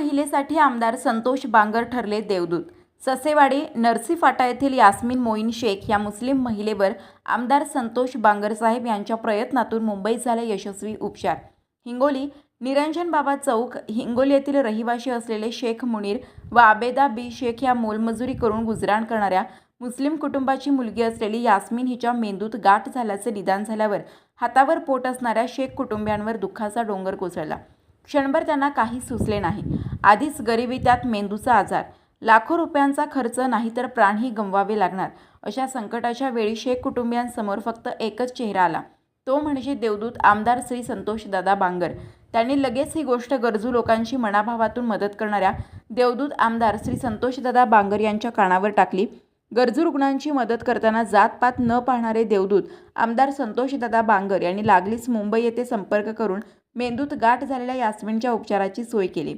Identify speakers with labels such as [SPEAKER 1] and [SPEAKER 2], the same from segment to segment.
[SPEAKER 1] महिलेसाठी आमदार संतोष बांगर ठरले देवदूत। ससेवाडी नरसीफाटा येथील यास्मीन मोईन शेख या मुस्लिम महिलेवर आमदार संतोष बांगर साहेब यांच्या प्रयत्नातून मुंबईत झाले यशस्वी उपचार। हिंगोली निरंजन बाबा चौक हिंगोली येथील रहिवासी असलेले शेख मुनीर व आबेदा बी शेख या मोलमजुरी करून गुजराण करणाऱ्या मुस्लिम कुटुंबाची मुलगी असलेली यास्मीन हिच्या मेंदूत गाठ झाल्याचे निदान झाल्यावर हातावर पोट असणाऱ्या शेख कुटुंबियांवर दुःखाचा डोंगर कोसळला। क्षणभर त्यांना काही सुचले नाही। आधीच गरिबी, त्यात मेंदूचा आजार, लाखो रुपयांचा खर्च, नाही तर प्राणही गमवावे लागणार। अशा संकटाच्या वेळी शेख कुटुंबियांसमोर फक्त एकच चेहरा आला, तो म्हणजे देवदूत आमदार श्री संतोषदादा बांगर। त्यांनी लगेच ही गोष्ट गरजू लोकांची मनाभावातून मदत करणाऱ्या देवदूत आमदार श्री संतोषदादा बांगर यांच्या कानावर टाकली। गरजू रुग्णांची मदत करताना जातपात न पाहणारे देवदूत आमदार संतोषदादा बांगर यांनी लागलीच मुंबई येथे संपर्क करून मेंदूत गाठ झालेल्या यास्मीनच्या उपचाराची सोय केली।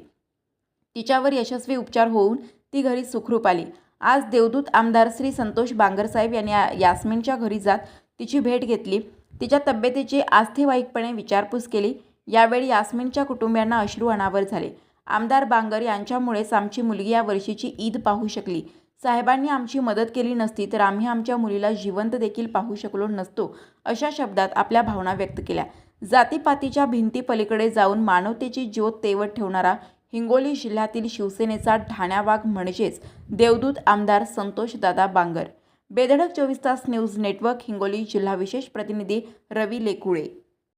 [SPEAKER 1] तिच्यावर यशस्वी उपचार होऊन ती घरी सुखरूप आली। आज देवदूत आमदार श्री संतोष बांगर साहेब यांनी यास्मीनच्या घरी जात तिची भेट घेतली, तिच्या तब्येतीची आस्थेवाईकपणे विचारपूस केली। यावेळी यास्मीनच्या कुटुंबियांना अश्रू अनावर झाले। आमदार बांगर यांच्यामुळेच आमची मुलगी या वर्षीची ईद पाहू शकली। साहेबांनी आमची मदत केली नसती तर आम्ही आमच्या मुलीला जिवंत देखील पाहू शकलो नसतो, अशा शब्दात आपल्या भावना व्यक्त केल्या। जातीपातीच्या भिंती पलीकडे जाऊन मानवतेची ज्योत तेवत ठेवणारा हिंगोली जिल्ह्यातील शिवसेनेचा ठाण्यावाग म्हणजेच देवदूत आमदार संतोषदादा बांगर। बेधडक 24 तास न्यूज नेटवर्क हिंगोली जिल्हा विशेष प्रतिनिधी रवी लेकुळे।